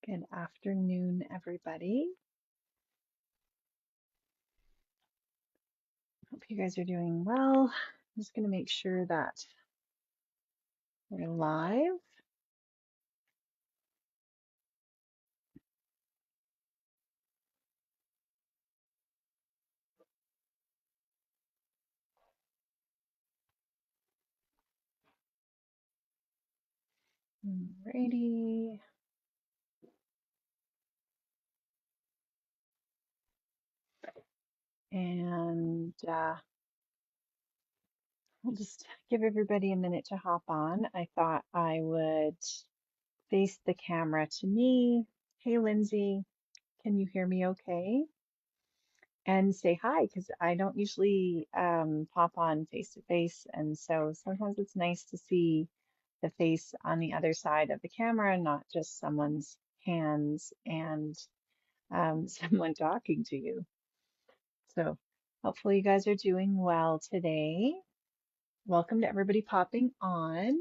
Good afternoon, everybody. Hope you guys are doing well. I'm just going to make sure that we're live. Alrighty. And I'll just give everybody a minute to hop on. I thought I would face the camera to me. Hey, Lindsay, can you hear me okay? And say hi, because I don't usually pop on face to face. And so sometimes it's nice to see the face on the other side of the camera, not just someone's hands and someone talking to you. So hopefully you guys are doing well today. Welcome to everybody popping on.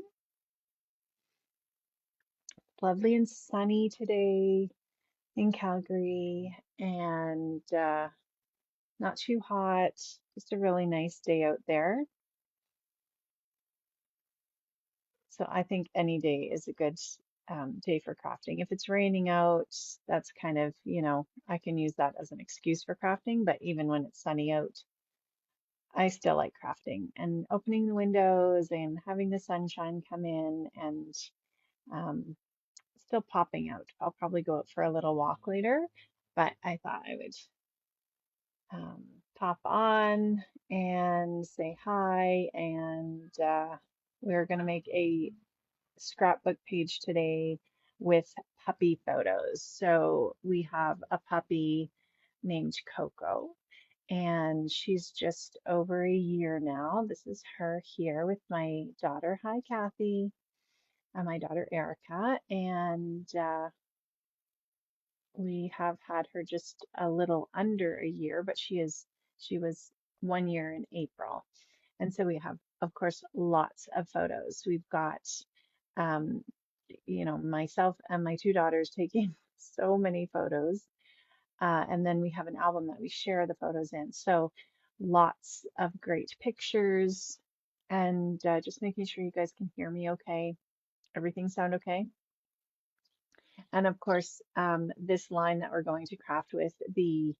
Lovely and sunny today in Calgary, and not too hot. Just a really nice day out there. So I think any day is a good day for crafting. If it's raining out, that's kind of, I can use that as an excuse for crafting. But even when it's sunny out, I still like crafting and opening the windows and having the sunshine come in and um, still popping out. I'll probably go out for a little walk later, but I thought I would um, pop on and say hi. And we're going to make a scrapbook page today with puppy photos. So we have a puppy named Coco, and she's just over a year now. This is her here with my daughter. Hi, Kathy, and my daughter Erica, and we have had her just a little under a year, but she was 1 year in April. And so we have, of course, lots of photos. We've got um, myself and my two daughters taking so many photos. And then we have an album that we share the photos in. So lots of great pictures and just making sure you guys can hear me okay. Everything sound okay? And of course, this line that we're going to craft with the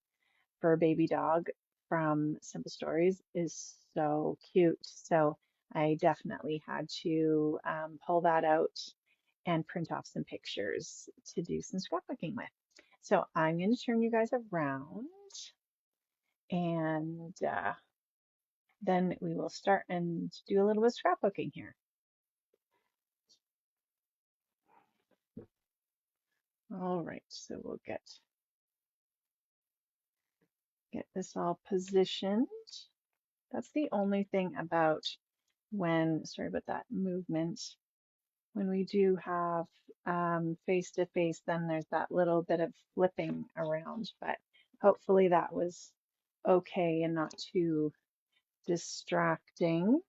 fur baby dog from Simple Stories is so cute. So I definitely had to pull that out and print off some pictures to do some scrapbooking with. So I'm going to turn you guys around and then we will start and do a little bit of scrapbooking here. All right, so we'll get this all positioned. That's the only thing about sorry about that movement. When we do have face to face, then there's that little bit of flipping around, but hopefully that was okay and not too distracting.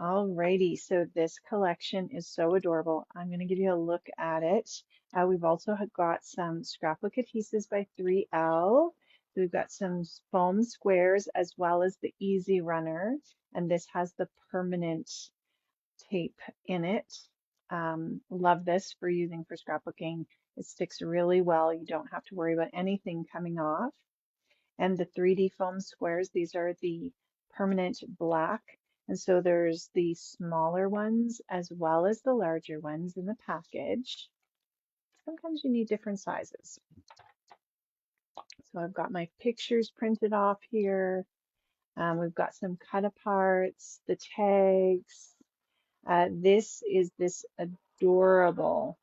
Alrighty, so this collection is so adorable. I'm going to give you a look at it. We've also got some Scrapbook Adhesives by 3L. We've got some foam squares as well as the Easy Runner, and this has the permanent tape in it. Love this for using for scrapbooking. It sticks really well. You don't have to worry about anything coming off. And the 3D foam squares, these are the permanent black. And so there's the smaller ones as well as the larger ones in the package. Sometimes you need different sizes. So I've got my pictures printed off here. We've got some cut aparts, the tags. This is this adorable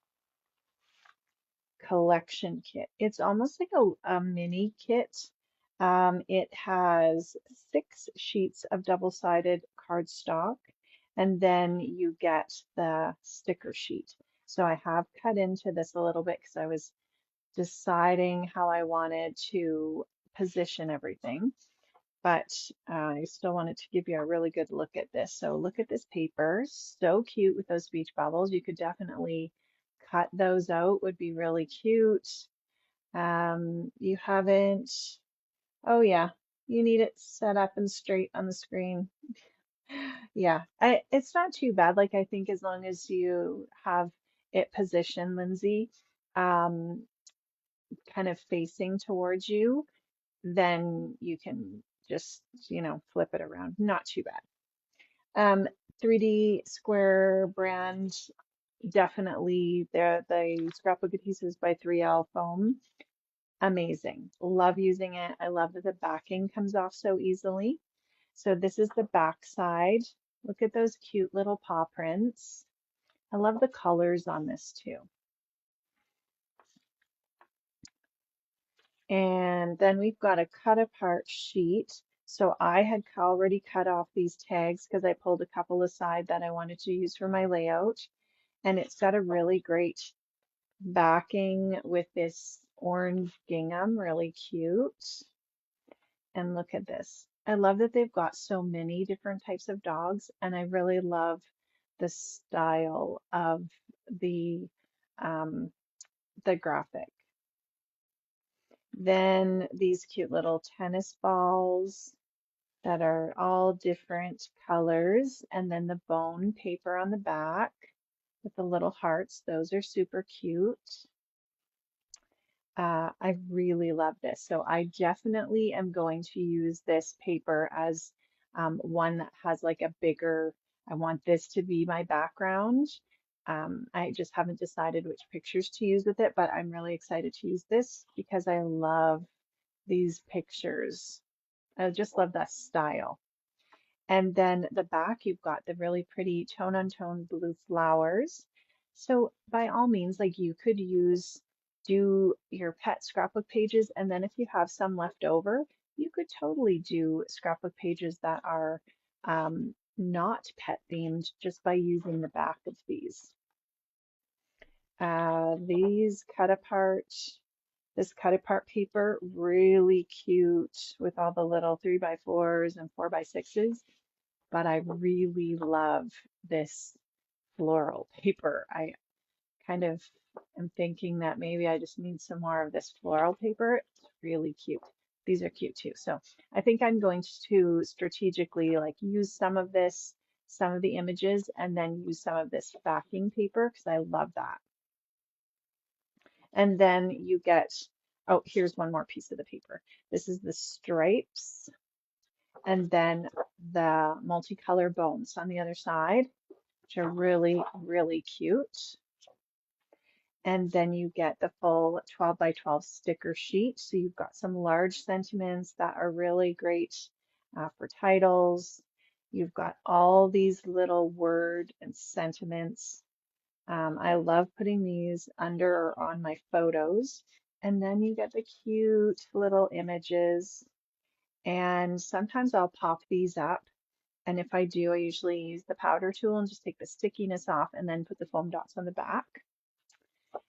collection kit. It's almost like a mini kit. It has 6 sheets of double-sided cardstock, and then you get the sticker sheet. So I have cut into this a little bit because I was deciding how I wanted to position everything, but I still wanted to give you a really good look at this. So look at this paper, so cute with those beach bubbles. You could definitely cut those out would be really cute. You haven't, oh yeah, you need it set up and straight on the screen. Yeah, it's not too bad. Like I think as long as you have it positioned, Lindsay, um, kind of facing towards you, then you can just, flip it around. Not too bad. Um, 3D Square brand, definitely the Scrapbook Adhesives by 3L Foam. Amazing. Love using it. I love that the backing comes off so easily. So this is the back side. Look at those cute little paw prints. I love the colors on this too. And then we've got a cut apart sheet. So I had already cut off these tags because I pulled a couple aside that I wanted to use for my layout. And it's got a really great backing with this orange gingham, really cute. And look at this. I love that they've got so many different types of dogs, and I really love the style of the um, the graphic. Then these cute little tennis balls that are all different colors, and then the bone paper on the back with the little hearts. Those are super cute. I really love this. So I definitely am going to use this paper as one that has like a bigger, I want this to be my background. I just haven't decided which pictures to use with it, but I'm really excited to use this because I love these pictures. I just love that style. And then the back, you've got the really pretty tone on tone blue flowers. So by all means, like you could do your pet scrapbook pages, and then if you have some left over, you could totally do scrapbook pages that are not pet themed just by using the back of these. These this cut apart paper, really cute with all the little 3x4s and 4x6s, but I really love this floral paper. I kind of am thinking that maybe I just need some more of this floral paper. It's really cute. These are cute too. So I think I'm going to strategically like use some of this, some of the images, and then use some of this backing paper because I love that. And then you get, oh, here's one more piece of the paper. This is the stripes and then the multicolor bones on the other side, which are really, really cute. And then you get the full 12 by 12 sticker sheet. So you've got some large sentiments that are really great for titles. You've got all these little word and sentiments. I love putting these under or on my photos. And then you get the cute little images. And sometimes I'll pop these up. And if I do, I usually use the powder tool and just take the stickiness off and then put the foam dots on the back.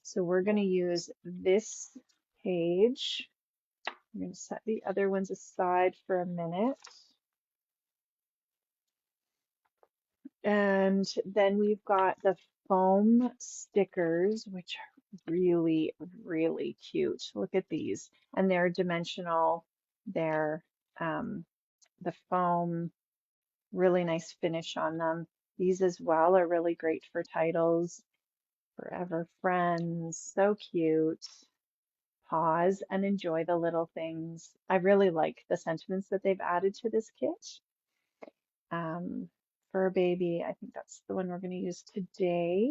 So we're going to use this page. I'm going to set the other ones aside for a minute. And then we've got the foam stickers, which are really, really cute. Look at these. And they're dimensional. They're the foam, really nice finish on them. These as well are really great for titles. Forever Friends, so cute. Pause and enjoy the little things. I really like the sentiments that they've added to this kit. Fur Baby, I think that's the one we're going to use today.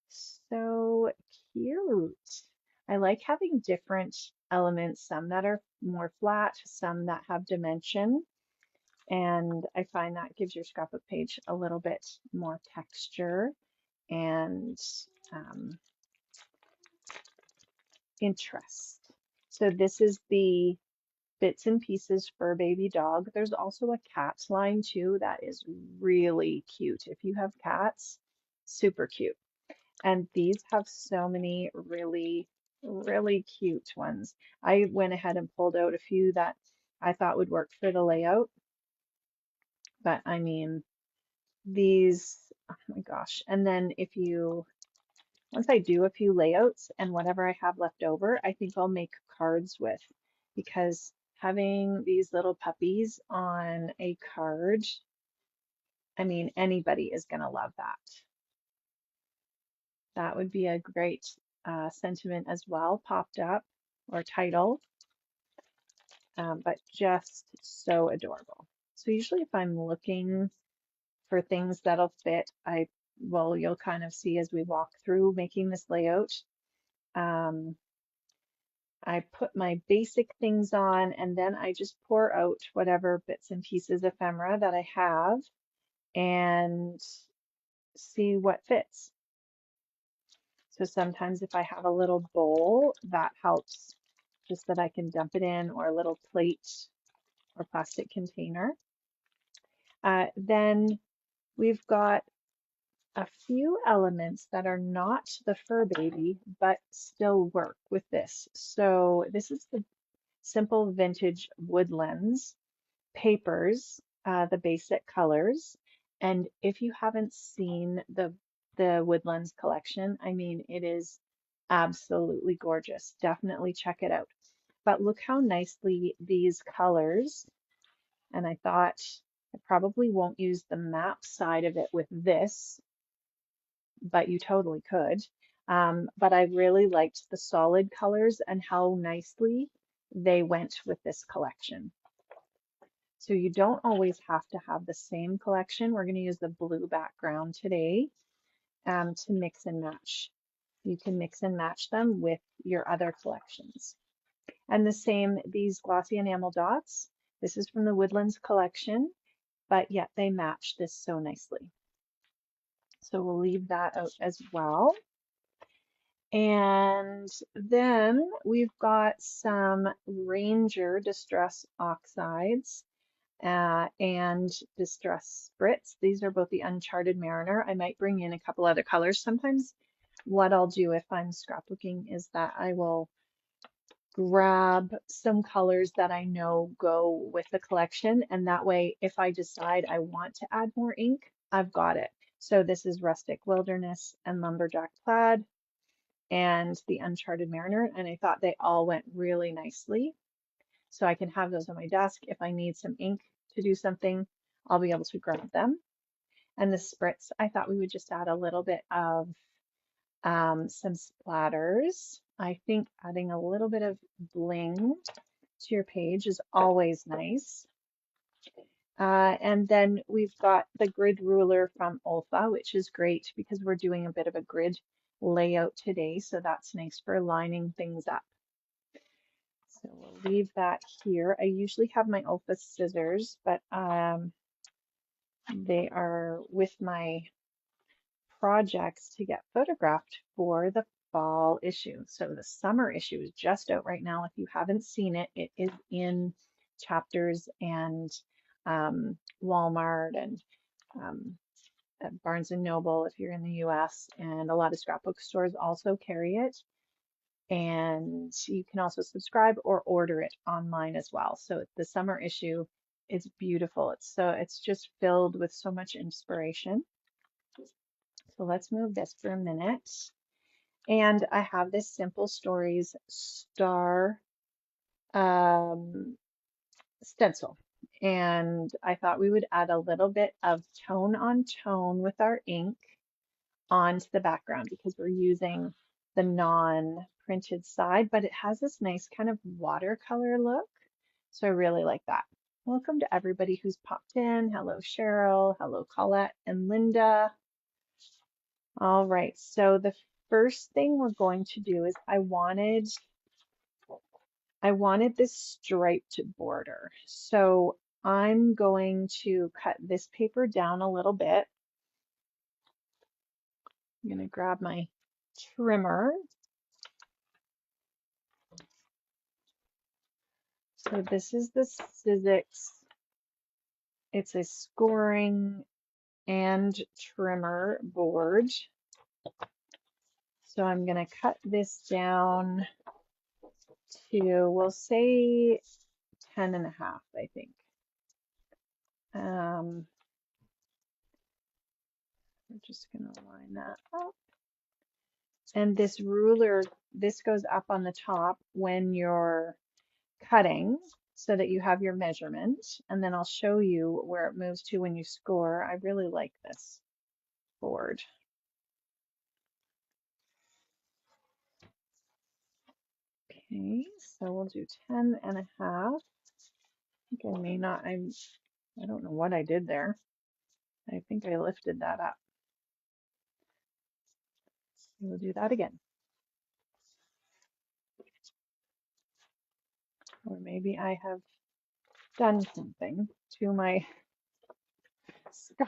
So cute. I like having different elements, some that are more flat, some that have dimension. And I find that gives your scrapbook page a little bit more texture and interest. So this is the Bits and Pieces Fur Baby Dog. There's also a cat line too that is really cute. If you have cats, super cute. And these have so many really, really cute ones. I went ahead and pulled out a few that I thought would work for the layout. But I mean, these, oh my gosh. And then if you once I do a few layouts and whatever I have left over, I think I'll make cards with, because having these little puppies on a card, I mean, anybody is going to love that. That would be a great sentiment as well, popped up, or title, but just so adorable. So usually if I'm looking for things that'll fit, you'll kind of see as we walk through making this layout. I put my basic things on, and then I just pour out whatever bits and pieces ephemera that I have and see what fits. So sometimes if I have a little bowl, that helps, just that I can dump it in, or a little plate or plastic container. Then we've got a few elements that are not the fur baby, but still work with this. So this is the Simple Vintage Woodlands papers, the basic colors. And if you haven't seen the Woodlands collection, I mean, it is absolutely gorgeous. Definitely check it out. But look how nicely these colors, and I thought I probably won't use the map side of it with this, but you totally could. But I really liked the solid colors and how nicely they went with this collection. So you don't always have to have the same collection. We're going to use the blue background today to mix and match. You can mix and match them with your other collections. And the same, these glossy enamel dots, this is from the Woodlands collection, but yet they match this so nicely. So we'll leave that out as well. And then we've got some Ranger Distress Oxides and Distress Spritz. These are both the Uncharted Mariner. I might bring in a couple other colors. Sometimes what I'll do if I'm scrapbooking is that I will grab some colors that I know go with the collection, and that way if I decide I want to add more ink, I've got it. So this is Rustic Wilderness and Lumberjack Plaid and the Uncharted Mariner, and I thought they all went really nicely. So I can have those on my desk. If I need some ink to do something, I'll be able to grab them. And the spritz, I thought we would just add a little bit of some splatters. I think adding a little bit of bling to your page is always nice. And then we've got the grid ruler from OLFA, which is great because we're doing a bit of a grid layout today. So that's nice for lining things up. So we'll leave that here. I usually have my OLFA scissors, but they are with my projects to get photographed for the fall issue. So the summer issue is just out right now. If you haven't seen it, it is in Chapters and Walmart and at Barnes and Noble if you're in the US, and a lot of scrapbook stores also carry it. And you can also subscribe or order it online as well. So the summer issue is beautiful. It's just filled with so much inspiration. So let's move this for a minute. And I have this Simple Stories star stencil. And I thought we would add a little bit of tone on tone with our ink onto the background because we're using the non-printed side, but it has this nice kind of watercolor look. So I really like that. Welcome to everybody who's popped in. Hello, Cheryl. Hello, Colette and Linda. All right, so the first thing we're going to do is I wanted this striped border. So I'm going to cut this paper down a little bit. I'm going to grab my trimmer. So this is the Sizzix. It's a scoring and trimmer board. So I'm going to cut this down to, we'll say 10.5, I think. We're just going to line that up. And this ruler, this goes up on the top when you're cutting so that you have your measurement. And then I'll show you where it moves to when you score. I really like this board. Okay, so we'll do 10.5. I think I may not, I don't know what I did there. I think I lifted that up. We'll do that again. Or maybe I have done something to my sky.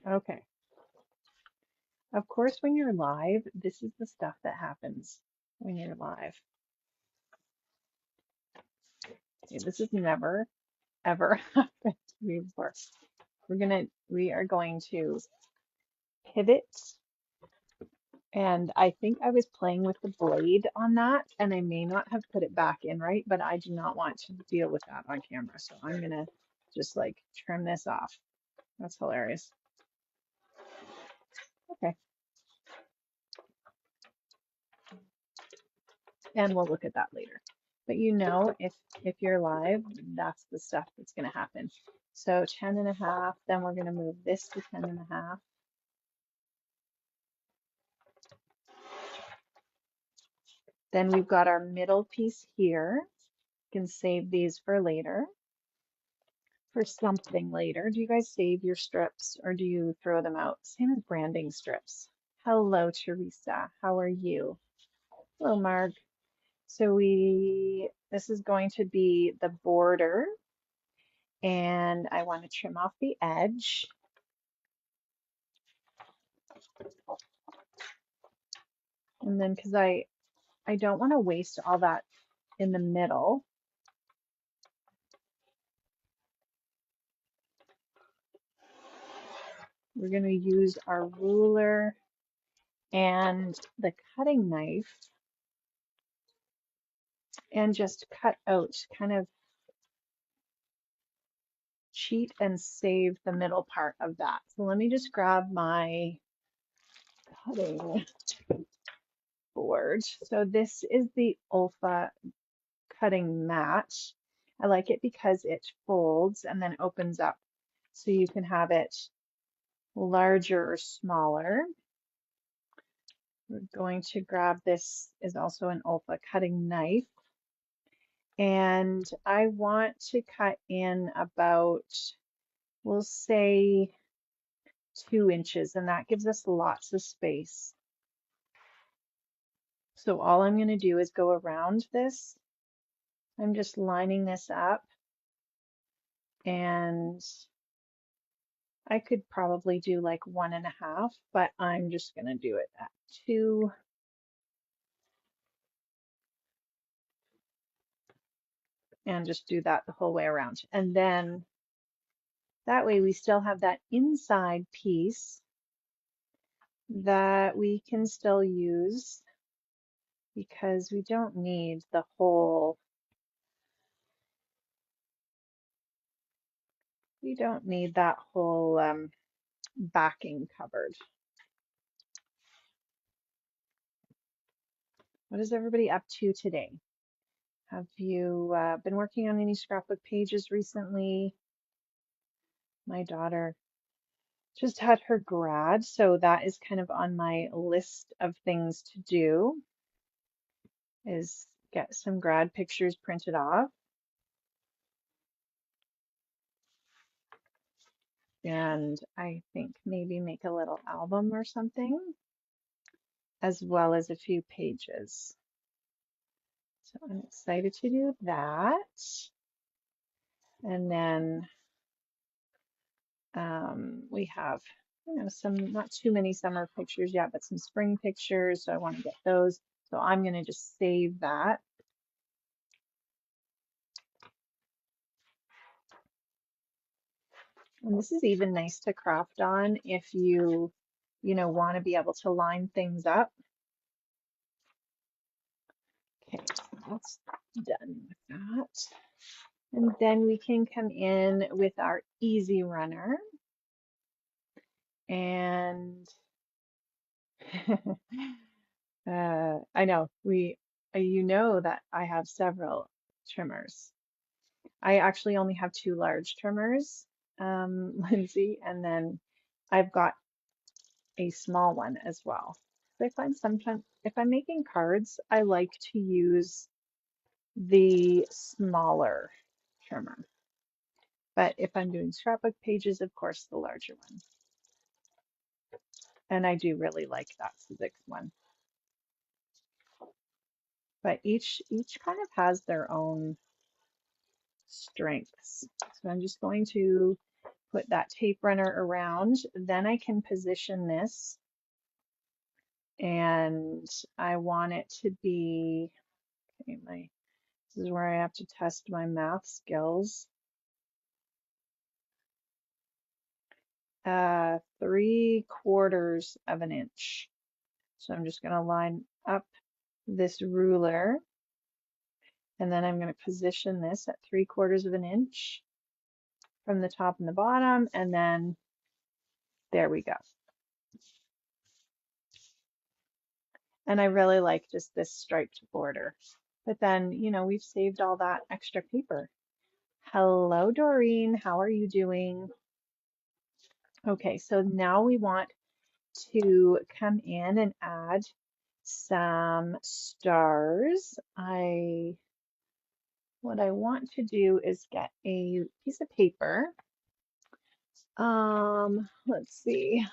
Okay. Of course, when you're live, this is the stuff that happens when you're live. Okay, this has never, ever happened to me before. We are going to pivot. And I think I was playing with the blade on that, and I may not have put it back in right, but I do not want to deal with that on camera. So I'm gonna just like trim this off. That's hilarious. Okay. And we'll look at that later. But you know, if you're live, that's the stuff that's gonna happen. So 10.5, then we're gonna move this to 10.5. Then we've got our middle piece here. You can save these for later, for something later. Do you guys save your strips or do you throw them out? Same as branding strips. Hello, Teresa. How are you? Hello, Marg. So this is going to be the border, and I want to trim off the edge. And then because I don't want to waste all that in the middle. We're going to use our ruler and the cutting knife and just cut out, kind of cheat and save the middle part of that. So let me just grab my cutting board. So this is the OLFA cutting mat. I like it because it folds and then opens up. So you can have it larger or smaller. We're going to grab, this is also an OLFA cutting knife. And I want to cut in about, we'll say 2 inches, and that gives us lots of space. So all I'm going to do is go around this. I'm just lining this up, and I could probably do like 1.5, but I'm just going to do it at 2. And just do that the whole way around. And then that way we still have that inside piece that we can still use, because we don't need the whole, we don't need that whole backing covered. What is everybody up to today? Have you been working on any scrapbook pages recently? My daughter just had her grad, so that is kind of on my list of things to do, is get some grad pictures printed off. And I think maybe make a little album or something, as well as a few pages. So I'm excited to do that. And then we have, some, not too many summer pictures yet, but some spring pictures. So I want to get those. So I'm going to just save that. And this is even nice to craft on if you, want to be able to line things up. Okay, so that's done with that. And then we can come in with our easy runner. And I know you know that I have several trimmers. I actually only have two large trimmers, Lindsay, and then I've got a small one as well. So I find sometimes if I'm making cards, I like to use the smaller trimmer. But if I'm doing scrapbook pages, of course, the larger one. And I do really like that Sizzix one. But each kind of has their own strengths. So I'm just going to put that tape runner around. Then I can position this, and I want it to be, okay, this is where I have to test my math skills. 3/4 of an inch. So I'm just going to line up this ruler, and then I'm going to position this at 3/4 of an inch from the top and the bottom, and then there we go. And I really like just this striped border. But then, you know, we've saved all that extra paper. Hello, Doreen. How are you doing? Okay, so now we want to come in and add some stars. What I want to do is get a piece of paper. Let's see.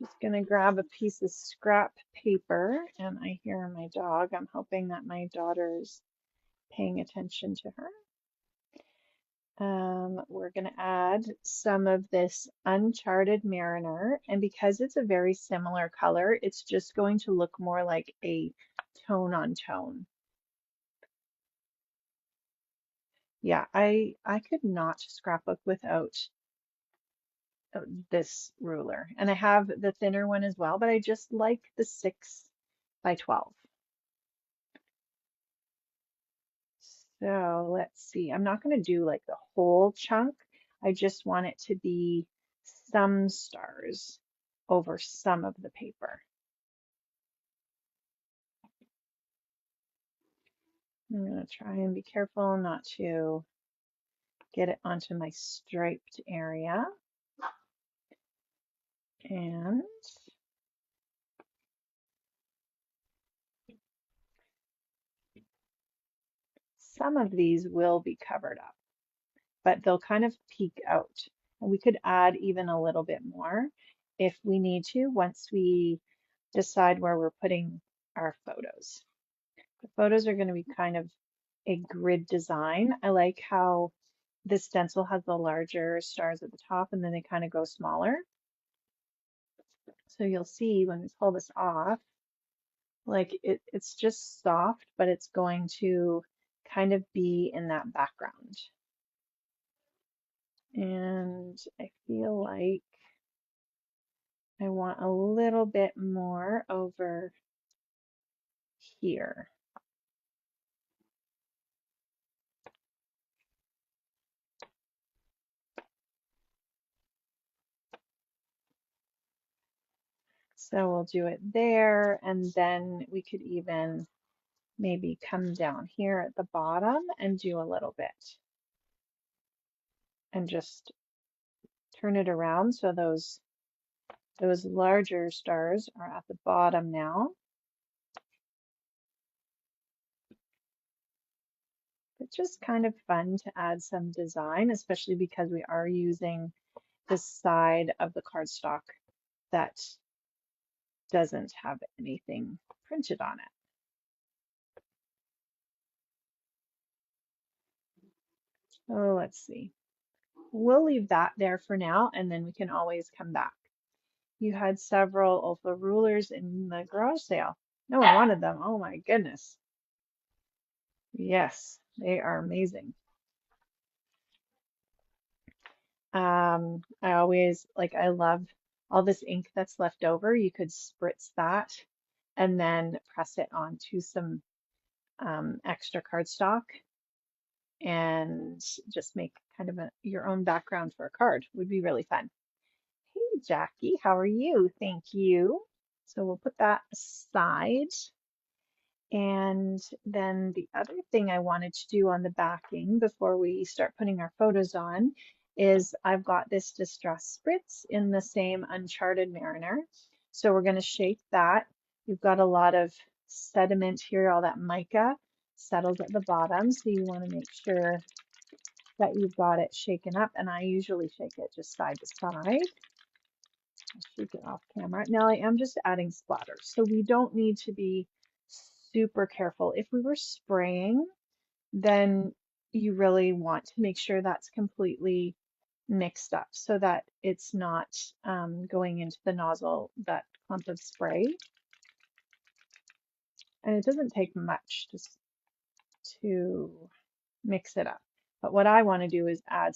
Just gonna grab a piece of scrap paper, and I hear my dog. I'm hoping that my daughter's paying attention to her. We're going to add some of this Uncharted Mariner, and because it's a very similar color, it's just going to look more like a tone on tone. Yeah, I could not scrapbook without this ruler, and I have the thinner one as well, but I just like the 6x12. So let's see. I'm not going to do like the whole chunk. I just want it to be some stars over some of the paper. I'm going to try and be careful not to get it onto my striped area. And some of these will be covered up, but they'll kind of peek out. And we could add even a little bit more if we need to once we decide where we're putting our photos. The photos are going to be kind of a grid design. I like how this stencil has the larger stars at the top and then they kind of go smaller. So you'll see when we pull this off, like it's just soft, but it's going to kind of be in that background. And I feel like I want a little bit more over here. So we'll do it there, and then we could even maybe come down here at the bottom and do a little bit. And just turn it around so those larger stars are at the bottom now. It's just kind of fun to add some design, especially because we are using the side of the cardstock that doesn't have anything printed on it. Oh, let's see. We'll leave that there for now, and then we can always come back. You had several OLFA rulers in the garage sale. No one wanted them. Oh my goodness. Yes, they are amazing. I always I love all this ink that's left over. You could spritz that and then press it onto some extra cardstock and just make kind of your own background for a card. Would be really fun. Hey Jackie, how are you? Thank you. So we'll put that aside. And then the other thing I wanted to do on the backing before we start putting our photos on is I've got this Distress Spritz in the same Uncharted Mariner. So we're going to shake that. You've got a lot of sediment here, all that mica settles at the bottom. So you want to make sure that you've got it shaken up. And I usually shake it just side to side. I'll shake it off camera. Now I am just adding splatters, so we don't need to be super careful. If we were spraying, then you really want to make sure that's completely mixed up so that it's not going into the nozzle, that clump of spray. And it doesn't take much just to mix it up. But what I want to do is add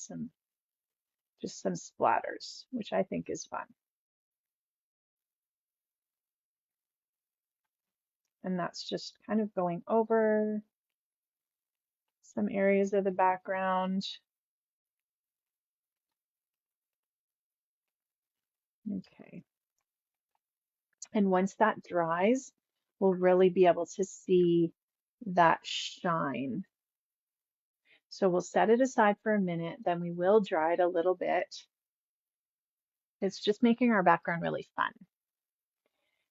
just some splatters, which I think is fun. And that's just kind of going over some areas of the background. Okay. And once that dries, we'll really be able to see that shine. So we'll set it aside for a minute, then we will dry it a little bit. It's just making our background really fun.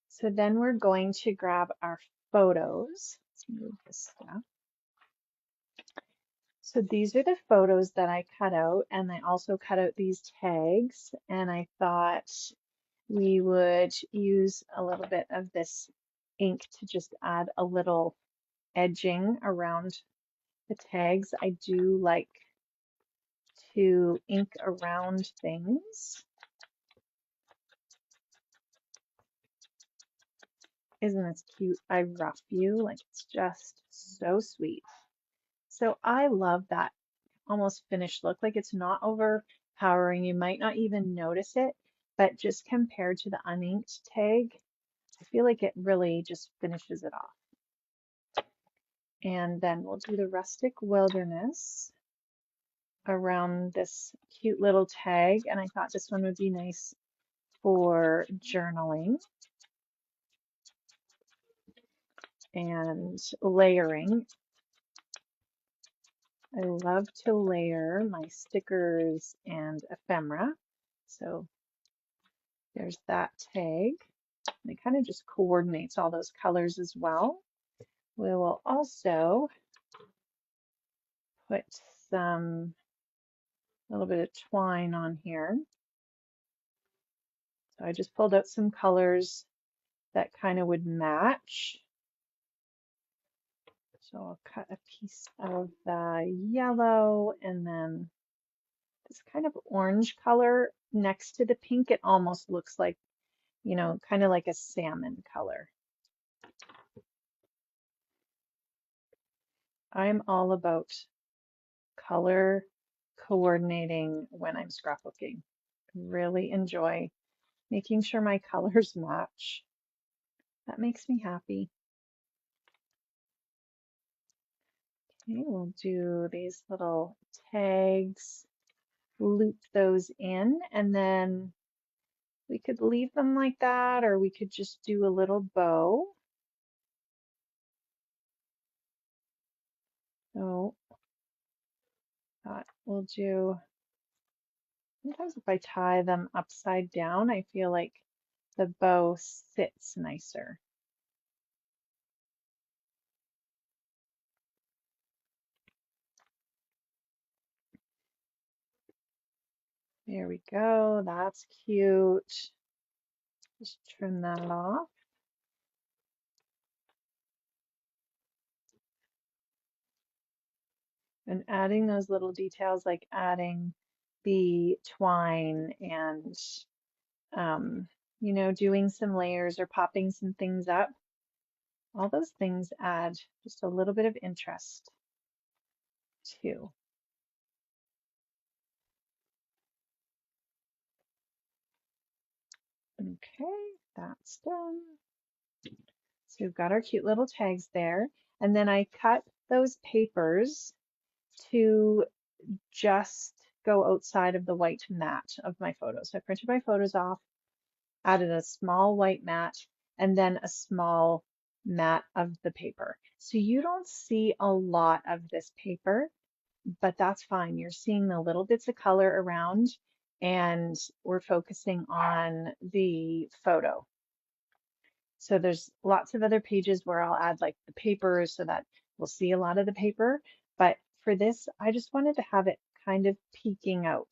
So then we're going to grab our photos. Let's move this stuff. So these are the photos that I cut out, and I also cut out these tags, and I thought we would use a little bit of this ink to just add a little edging around the tags. I do like to ink around things. Isn't this cute? I rough you, like it's just so sweet. So I love that almost finished look. Like it's not overpowering. You might not even notice it, but just compared to the uninked tag, I feel like it really just finishes it off. And then we'll do the Rustic Wilderness around this cute little tag. And I thought this one would be nice for journaling and layering. I love to layer my stickers and ephemera. So there's that tag. And it kind of just coordinates all those colors as well. We will also put a little bit of twine on here. So I just pulled out some colors that kind of would match. So I'll cut a piece of the yellow and then this kind of orange color next to the pink. It almost looks like, you know, kind of like a salmon color. I'm all about color coordinating when I'm scrapbooking. Really enjoy making sure my colors match. That makes me happy. Okay, we'll do these little tags, loop those in, and then we could leave them like that, or we could just do a little bow. So we'll do, sometimes if I tie them upside down, I feel like the bow sits nicer. There we go, that's cute. Just trim that off. And adding those little details like adding the twine and, you know, doing some layers or popping some things up. All those things add just a little bit of interest too. Okay, that's done. So we've got our cute little tags there. And then I cut those papers to just go outside of the white mat of my photos. So I printed my photos off, added a small white mat, and then a small mat of the paper. So you don't see a lot of this paper, but that's fine. You're seeing the little bits of color around, and we're focusing on the photo. So there's lots of other pages where I'll add like the papers so that we'll see a lot of the paper. But for this, I just wanted to have it kind of peeking out.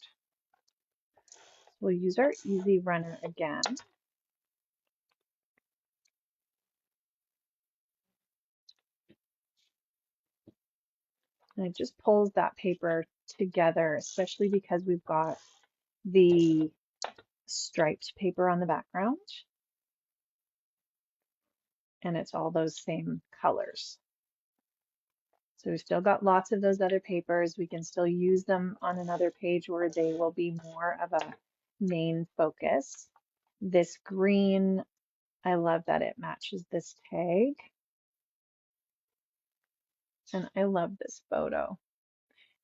We'll use our easy runner again. And it just pulls that paper together, especially because we've got the striped paper on the background. And it's all those same colors. So we've still got lots of those other papers. We can still use them on another page where they will be more of a main focus. This green, I love that it matches this tag. And I love this photo.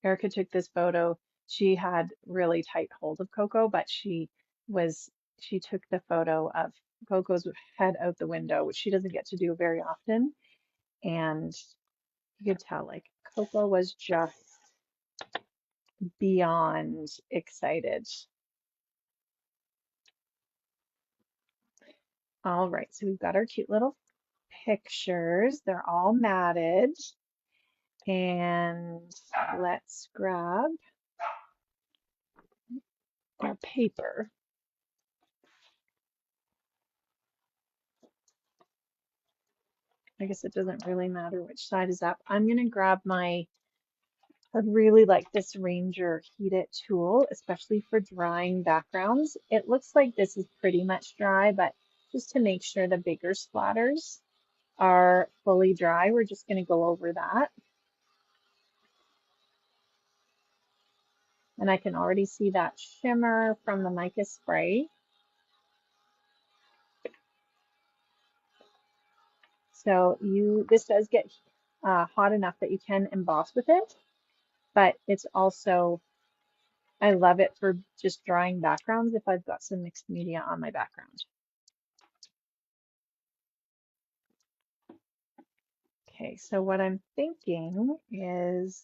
Erica took this photo. She had really tight hold of Coco, but she took the photo of Coco's head out the window, which she doesn't get to do very often. And you could tell like Coco was just beyond excited. All right, so we've got our cute little pictures. They're all matted. And let's grab our paper. I guess it doesn't really matter which side is up. I'm going to grab I really like this Ranger Heat It tool, especially for drying backgrounds. It looks like this is pretty much dry, but just to make sure the bigger splatters are fully dry, we're just going to go over that. And I can already see that shimmer from the mica spray. So this does get hot enough that you can emboss with it, but it's also, I love it for just drying backgrounds if I've got some mixed media on my background. Okay, so what I'm thinking is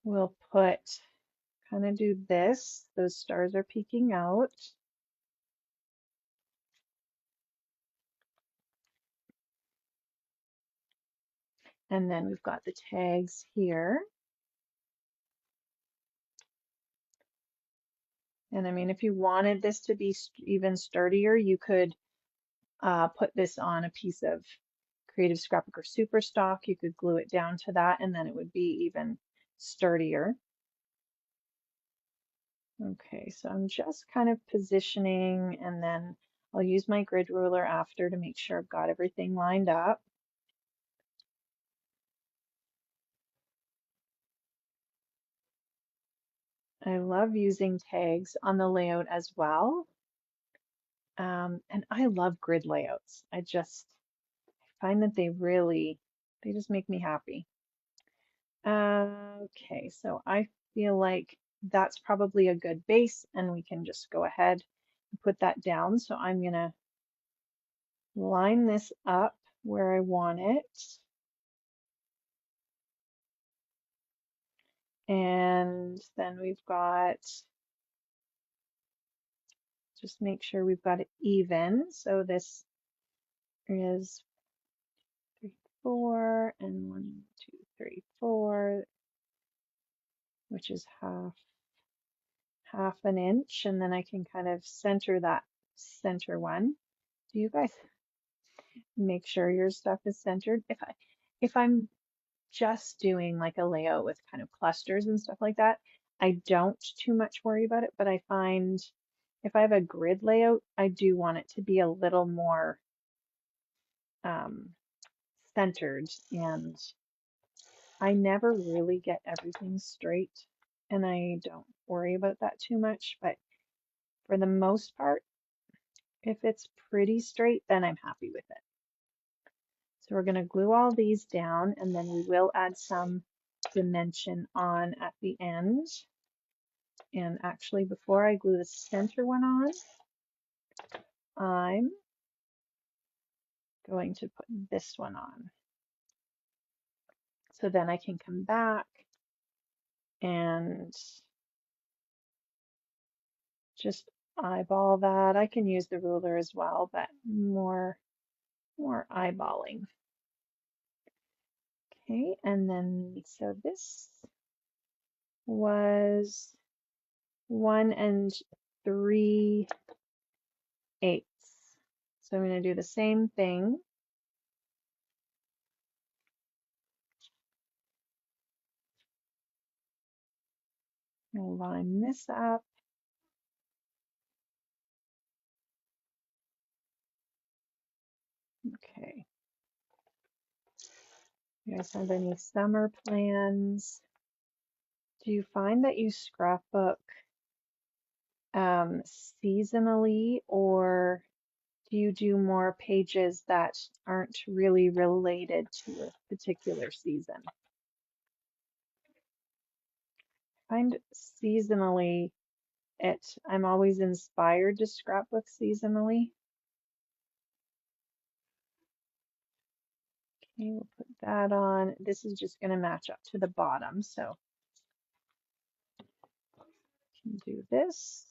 we'll kind of do this. Those stars are peeking out. And then we've got the tags here. And I mean, if you wanted this to be even sturdier, you could put this on a piece of Creative Scrapbooker Super Stock. You could glue it down to that and then it would be even sturdier. Okay, so I'm just kind of positioning and then I'll use my grid ruler after to make sure I've got everything lined up. I love using tags on the layout as well. And I love grid layouts. I find that they just make me happy. Okay, so I feel like that's probably a good base and we can just go ahead and put that down. So I'm gonna line this up where I want it. And then we've got, just make sure we've got it even. So this is 3, 4, and 1, 2, 3, 4, which is half an inch. And then I can kind of center that center one. Do you guys make sure your stuff is centered? If I'm just doing like a layout with kind of clusters and stuff like that, I don't too much worry about it, but I find if I have a grid layout, I do want it to be a little more centered, and I never really get everything straight and I don't worry about that too much, but for the most part, if it's pretty straight, then I'm happy with it. So we're going to glue all these down and then we will add some dimension on at the end. And actually, before I glue the center one on, I'm going to put this one on. So then I can come back and just eyeball that. I can use the ruler as well, but more eyeballing. Okay, and then so this was 1 3/8. So I'm going to do the same thing. I'll line this up. Okay. You guys have any summer plans? Do you find that you scrapbook seasonally, or do you do more pages that aren't really related to a particular season? I find seasonally I'm always inspired to scrapbook seasonally. Okay, we'll put that on. This is just going to match up to the bottom, so I can do this.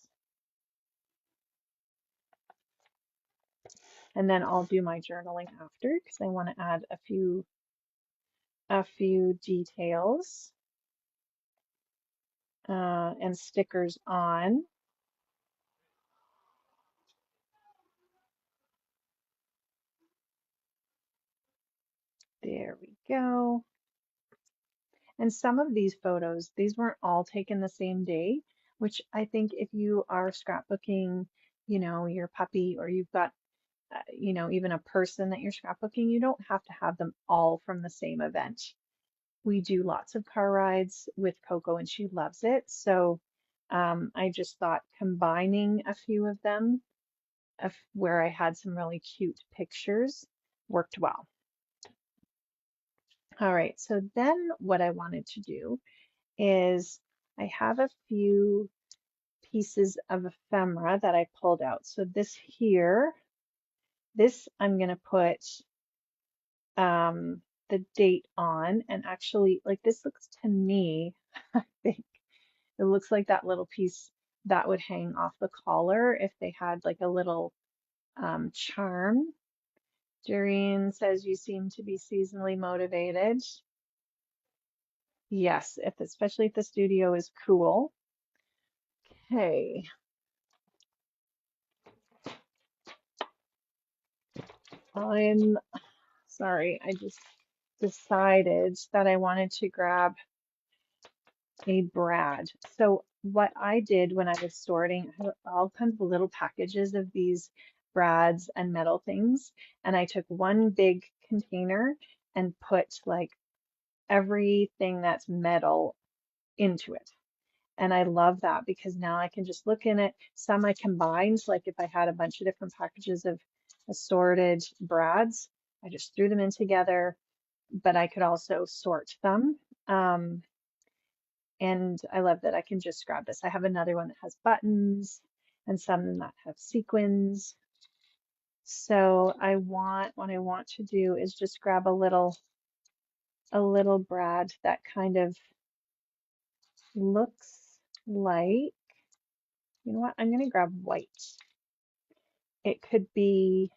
And then I'll do my journaling after because I want to add a few details and stickers on. There we go. And some of these photos, these weren't all taken the same day, which I think if you are scrapbooking, you know, your puppy, or you've got, you know, even a person that you're scrapbooking, you don't have to have them all from the same event. We do lots of car rides with Coco and she loves it. So I just thought combining a few of them where I had some really cute pictures worked well. All right, so then what I wanted to do is I have a few pieces of ephemera that I pulled out. So this here, this I'm going to put the date on, and actually, like, this looks to me, I think it looks like that little piece that would hang off the collar if they had like a little charm. Doreen says you seem to be seasonally motivated. Yes, especially if the studio is cool. Okay. I'm sorry, I just decided that I wanted to grab a brad. So what I did when I was sorting, I had all kinds of little packages of these brads and metal things, and I took one big container and put like everything that's metal into it. And I love that because now I can just look in it. Some I combined, like if I had a bunch of different packages of assorted brads, I just threw them in together, but I could also sort them. And I love that I can just grab this. I have another one that has buttons and some that have sequins. So what I want to do is just grab a little brad that kind of looks like, you know what, I'm going to grab white. It could be,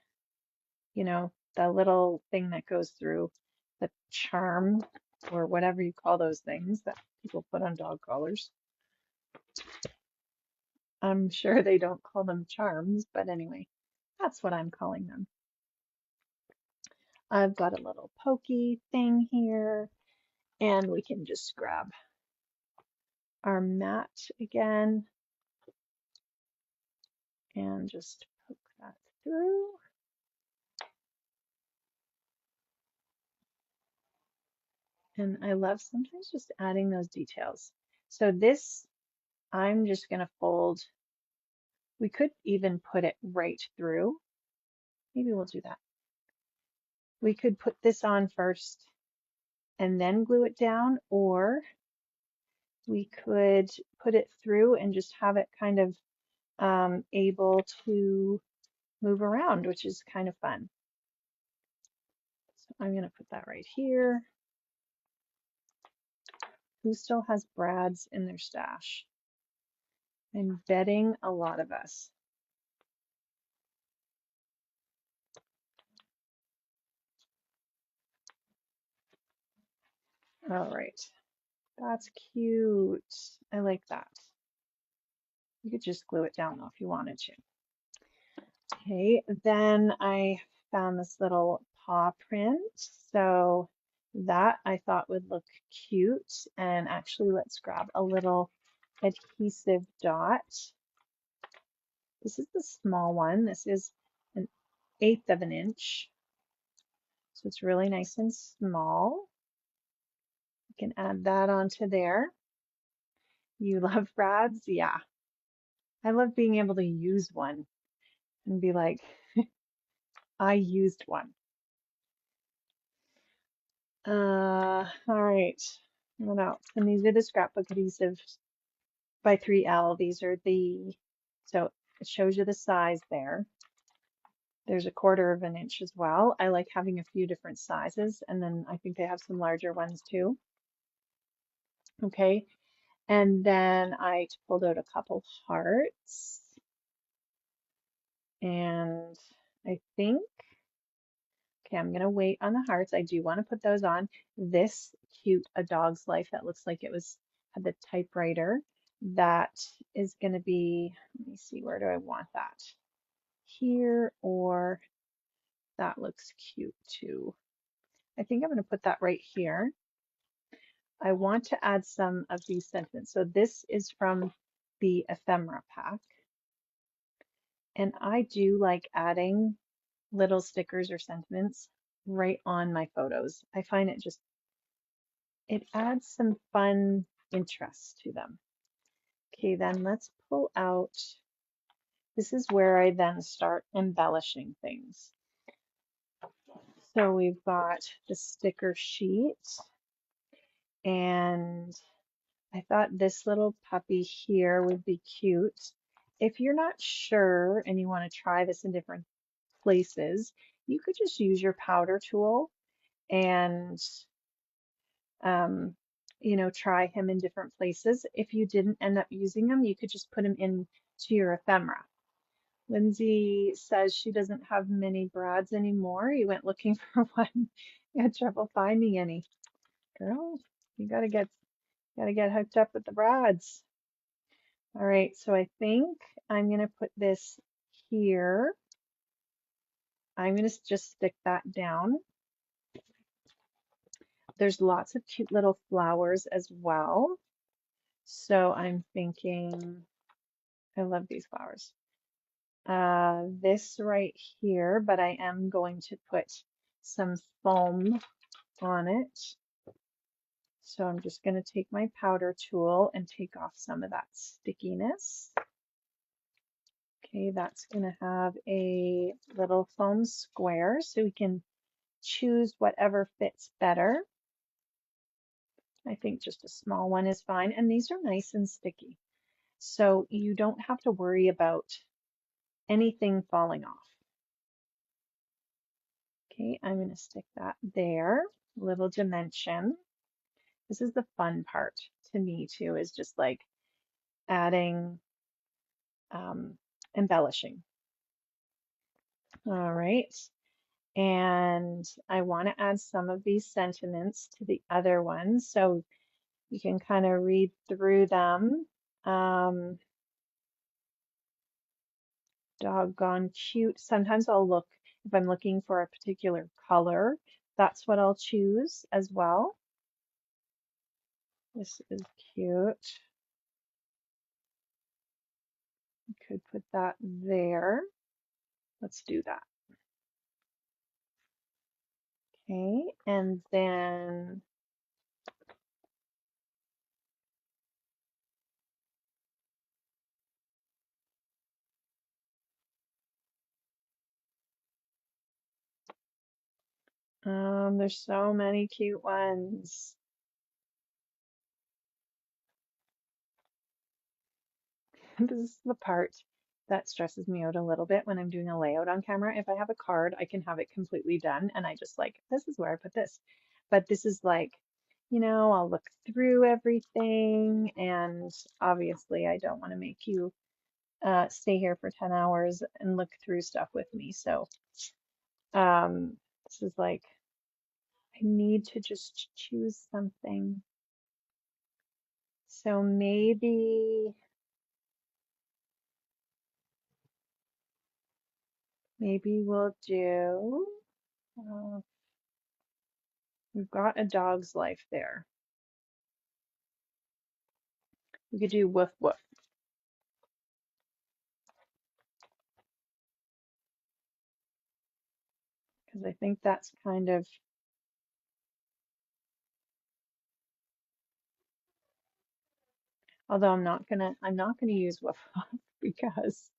you know, the little thing that goes through the charm or whatever you call those things that people put on dog collars. I'm sure they don't call them charms, but anyway, that's what I'm calling them. I've got a little pokey thing here, and we can just grab our mat again and just poke that through. And I love sometimes just adding those details. So this, I'm just going to fold. We could even put it right through. Maybe we'll do that. We could put this on first and then glue it down, or we could put it through and just have it kind of able to move around, which is kind of fun. So I'm going to put that right here. Who still has Brads in their stash? I'm betting a lot of us. All right, that's cute. I like that. You could just glue it down though if you wanted to. Okay, then I found this little paw print. So that I thought would look cute. And actually, let's grab a little adhesive dot. This is the small one. This is an 1/8 of an inch. So it's really nice and small. You can add that onto there. You love brads? Yeah. I love being able to use one and be like, I used one. All right. What else? And these are the Scrapbook Adhesives by 3L. These are so it shows you the size there. There's a 1/4 of an inch as well. I like having a few different sizes, and then I think they have some larger ones too. Okay, and then I pulled out a couple hearts, and I think, okay, I'm gonna wait on the hearts. I do want to put those on. This cute A Dog's Life that looks like it had the typewriter. That is gonna be, let me see, where do I want that? Here, or that looks cute too. I think I'm gonna put that right here. I want to add some of these sentiments. So this is from the ephemera pack. And I do like adding little stickers or sentiments right on my photos. I find it adds some fun interest to them. Okay, then let's pull out, this is where I then start embellishing things. So we've got the sticker sheet, and I thought this little puppy here would be cute. If you're not sure and you want to try this in different places, you could just use your powder tool and try him in different places. If you didn't end up using him, you could just put him into your ephemera. Lindsay says she doesn't have many brads anymore. You went looking for one. You had trouble finding any. Girl, you gotta get hooked up with the brads. All right, so I think I'm gonna put this here. I'm gonna just stick that down. There's lots of cute little flowers as well. So I'm thinking, I love these flowers. This right here, but I am going to put some foam on it. So I'm just going to take my powder tool and take off some of that stickiness. Okay, that's going to have a little foam square, so we can choose whatever fits better. I think just a small one is fine, and these are nice and sticky. So you don't have to worry about anything falling off. Okay, I'm going to stick that there, little dimension. This is the fun part to me too, is just like adding, embellishing. All right, and I want to add some of these sentiments to the other ones, so you can kind of read through them. Doggone cute. Sometimes I'll look, if I'm looking for a particular color, that's what I'll choose as well. This is cute. You could put that there. Let's do that. Okay, and then there's so many cute ones. This is the part that stresses me out a little bit when I'm doing a layout on camera. If I have a card, I can have it completely done and I just like, this is where I put this. But this is like, I'll look through everything, and obviously I don't want to make you stay here for 10 hours and look through stuff with me. So this is like, I need to just choose something. So maybe we'll do, uh, we've got a dog's life there. We could do woof woof, because I think that's kind of, although I'm not gonna use woof woof because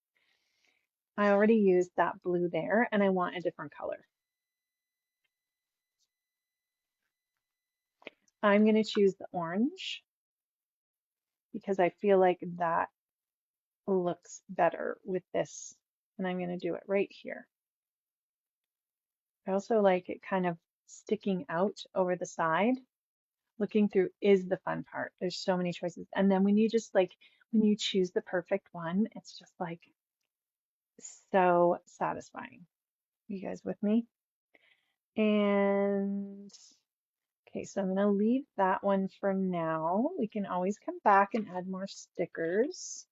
I already used that blue there and I want a different color. I'm gonna choose the orange because I feel like that looks better with this, and I'm gonna do it right here. I also like it kind of sticking out over the side. Looking through is the fun part. There's so many choices. And then when you just like, when you choose the perfect one, it's just like so satisfying. You guys with me? And okay, so I'm going to leave that one for now. We can always come back and add more stickers.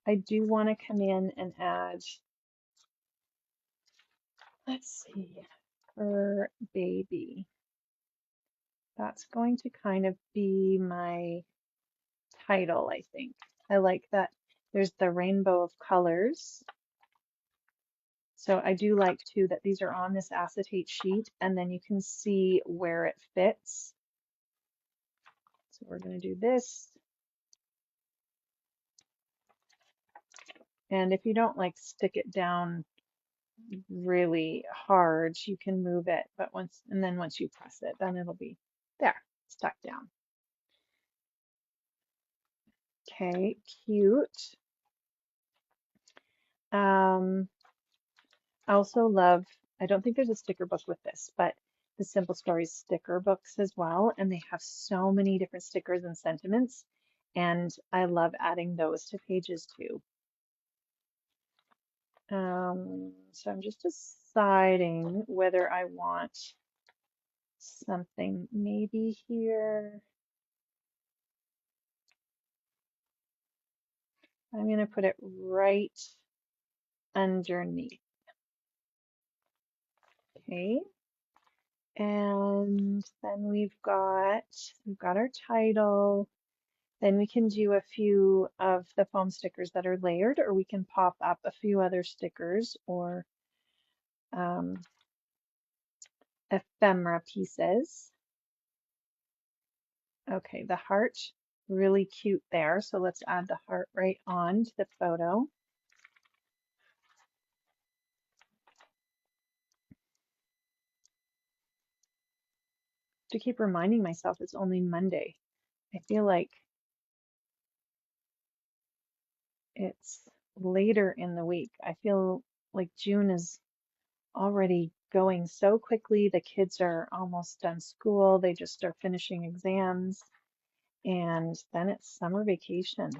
I do want to come in and add, let's see, for baby. That's going to kind of be my title, I think. I like that there's the rainbow of colors. So I do like too that these are on this acetate sheet and then you can see where it fits. So we're going to do this. And if you don't like stick it down really hard, you can move it, but once you press it, then it'll be there, stuck down. Okay, cute. I also love, I don't think there's a sticker book with this, but the Simple Stories sticker books as well. And they have so many different stickers and sentiments. And I love adding those to pages too. So I'm just deciding whether I want something maybe here. I'm going to put it right underneath. Okay. And then we've got our title. Then we can do a few of the foam stickers that are layered, or we can pop up a few other stickers or ephemera pieces. Okay, the heart, really cute there. So let's add the heart right on to the photo. To keep reminding myself it's only Monday. I feel like it's later in the week. I feel like June is already going so quickly. The kids are almost done school. They just are finishing exams. And then it's summer vacation.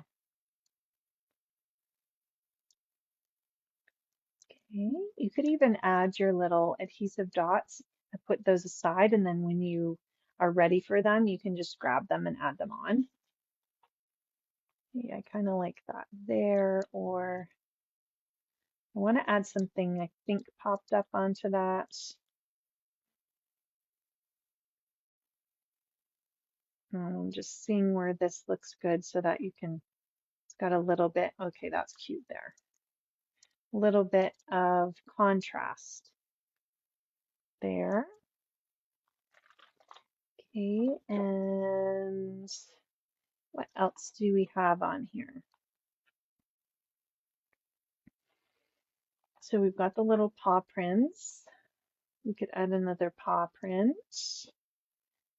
Okay, you could even add your little adhesive dots and put those aside, and then when you are ready for them, you can just grab them and add them on. Yeah, I kind of like that there, or I want to add something I think popped up onto that. Just seeing where this looks good so that you can, it's got a little bit, okay, that's cute there. A little bit of contrast there. Okay, and what else do we have on here? So we've got the little paw prints. We could add another paw print.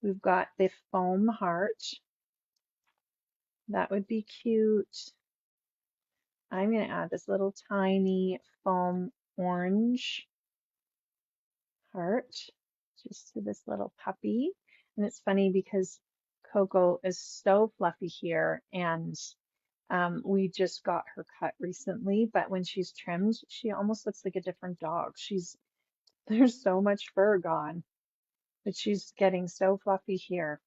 We've got the foam heart. That would be cute. I'm going to add this little tiny foam orange heart just to this little puppy. And it's funny because Coco is so fluffy here, and we just got her cut recently, but when she's trimmed, she almost looks like a different dog. There's so much fur gone, but she's getting so fluffy here.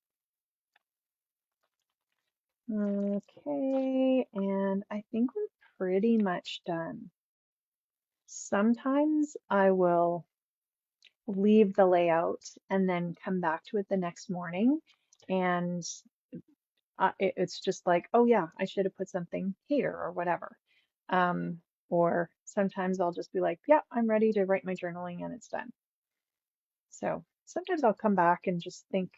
Okay, and I think we're pretty much done. Sometimes I will leave the layout and then come back to it the next morning, and it's just like, oh yeah, I should have put something here or whatever. Um, or sometimes I'll just be like, yeah, I'm ready to write my journaling and it's done. So sometimes I'll come back and just think,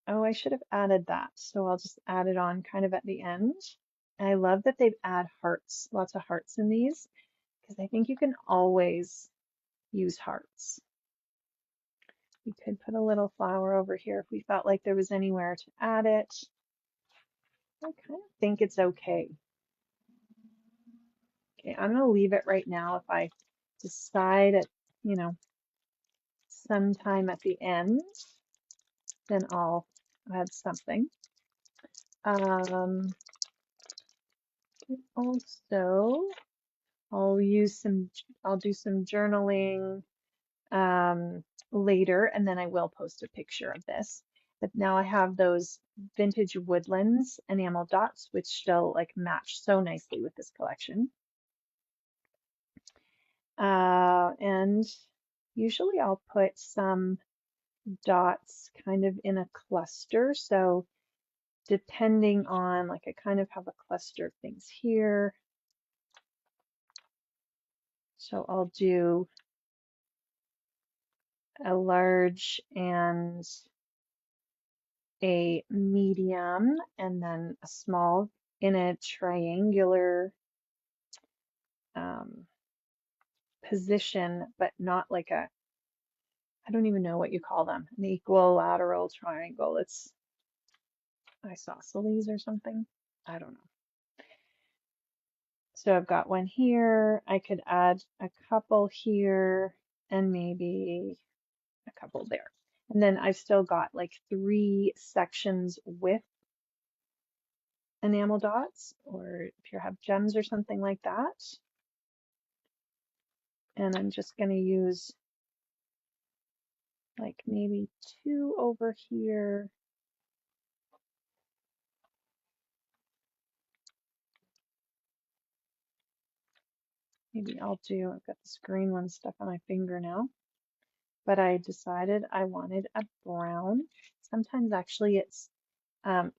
oh, I should have added that. So I'll just add it on kind of at the end. And I love that they've add hearts, lots of hearts in these, because I think you can always use hearts. We could put a little flower over here if we felt like there was anywhere to add it. I kind of think it's okay. Okay, I'm going to leave it right now. If I decide at, you know, sometime at the end, then I'll add something. Also, I'll do some journaling later, and then I will post a picture of this. But now I have those vintage woodlands enamel dots, which still like match so nicely with this collection. And usually I'll put some dots kind of in a cluster. So depending on, like, I kind of have a cluster of things here. So I'll do a large and a medium, and then a small in a triangular position, but not like a, I don't even know what you call them, an equilateral triangle. It's isosceles or something. I don't know. So I've got one here. I could add a couple here and maybe a couple there. And then I've still got like 3 sections with enamel dots, or if you have gems or something like that. And I'm just going to use like maybe 2 over here. Maybe I've got this green one stuck on my finger now, but I decided I wanted a brown. Sometimes actually it's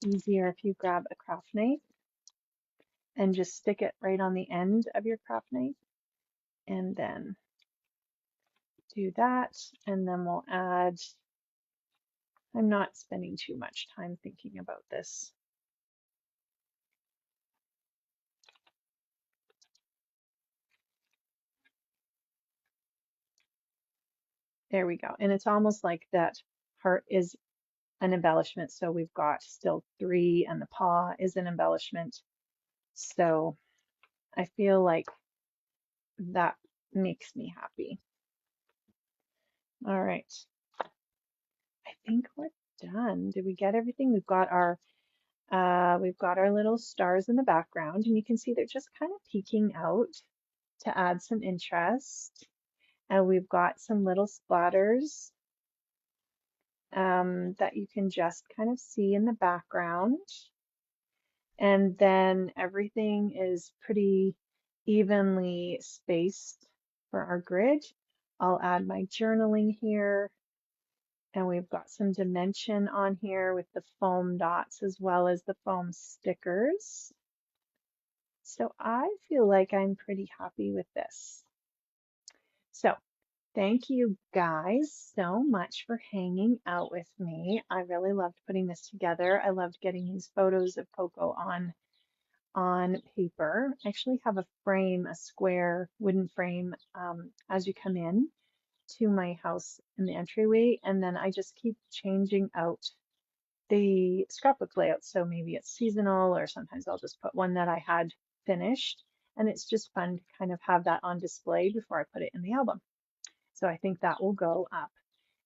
easier if you grab a craft knife and just stick it right on the end of your craft knife, and then do that, and then we'll add, I'm not spending too much time thinking about this. There we go. And it's almost like that heart is an embellishment. So we've got still 3, and the paw is an embellishment. So I feel like that makes me happy. All right. I think we're done. Did we get everything? We've got our little stars in the background, and you can see they're just kind of peeking out to add some interest. And we've got some little splatters that you can just kind of see in the background. And then everything is pretty evenly spaced for our grid. I'll add my journaling here. And we've got some dimension on here with the foam dots as well as the foam stickers. So I feel like I'm pretty happy with this. So thank you guys so much for hanging out with me. I really loved putting this together. I loved getting these photos of Coco on paper. I actually have a frame, a square wooden frame, as you come in to my house in the entryway, and then I just keep changing out the scrapbook layout. So maybe it's seasonal, or sometimes I'll just put one that I had finished, and it's just fun to kind of have that on display before I put it in the album. So I think that will go up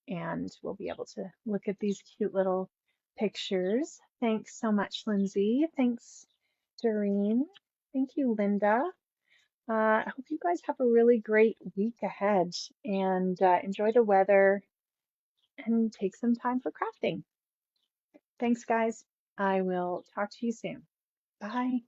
and we'll be able to look at these cute little pictures. Thanks so much, Lindsay. Thanks, Doreen. Thank you, Linda. I hope you guys have a really great week ahead and enjoy the weather and take some time for crafting. Thanks, guys. I will talk to you soon. Bye.